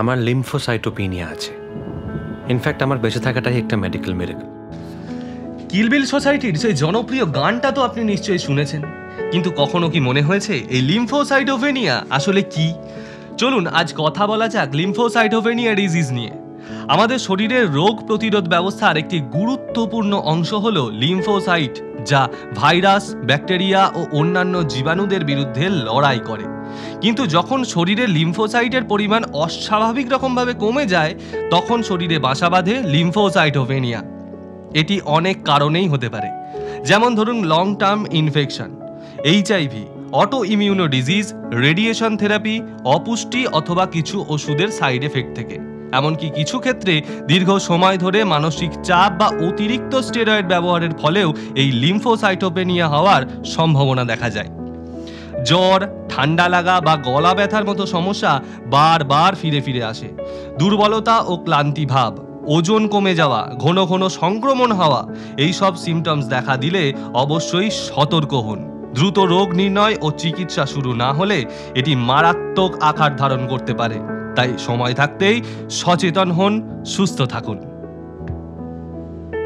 আমার লিম্ফোসাইটোপিনিয়া আছে। ইনফ্যাক্ট আমার বেঁচে থাকাটাই একটা মেডিকেল মিরাকল। কিল বিল সোসাইটির সেই জনপ্রিয় গানটা তো আপনি নিশ্চয়ই শুনেছেন, কিন্তু কখনো কি মনে হয়েছে এই লিম্ফোসাইটোপেনিয়া আসলে কি? চলুন আজ কথা বলা যাক লিম্ফোসাইটোপেনিয়া ডিজিজ নিয়ে। আমাদের শরীরের রোগ প্রতিরোধ ব্যবস্থার একটি গুরুত্বপূর্ণ অংশ হলো লিম্ফোসাইট, যা ভাইরাস, ব্যাকটেরিয়া ও অন্যান্য জীবাণুদের বিরুদ্ধে লড়াই করে। কিন্তু যখন শরীরে লিম্ফোসাইটের পরিমাণ অস্বাভাবিক রকমভাবে কমে যায়, তখন শরীরে বাসা বাঁধে লিম্ফোসাইটোপেনিয়া। এটি অনেক কারণেই হতে পারে, যেমন ধরুন long term infection, HIV, auto immuno disease, radiation therapy, অপুষ্টি অথবা কিছু ওষুধের সাইড এফেক্ট থেকে। এমনকি কিছু ক্ষেত্রে দীর্ঘ সময় ধরে মানসিক চাপ বা অতিরিক্ত স্টেরয়েড ব্যবহারের ফলেও এই লিম্ফোসাইটোপেনিয়া হওয়ার সম্ভাবনা দেখা যায়। জ্বর, ঠান্ডা লাগা বা গলা ব্যথার মতো সমস্যা বারবার ফিরে ফিরে আসে। দুর্বলতা ও ক্লান্তি ভাব, ওজন কমে যাওয়া, ঘন ঘন সংক্রমণ হওয়া, এই সব সিমটমস দেখা দিলে অবশ্যই সতর্ক হন। দ্রুত রোগ নির্ণয় ও চিকিৎসা শুরু না হলে এটি মারাত্মক আকার ধারণ করতে পারে। তাই সময় থাকতেই সচেতন হন, সুস্থ থাকুন।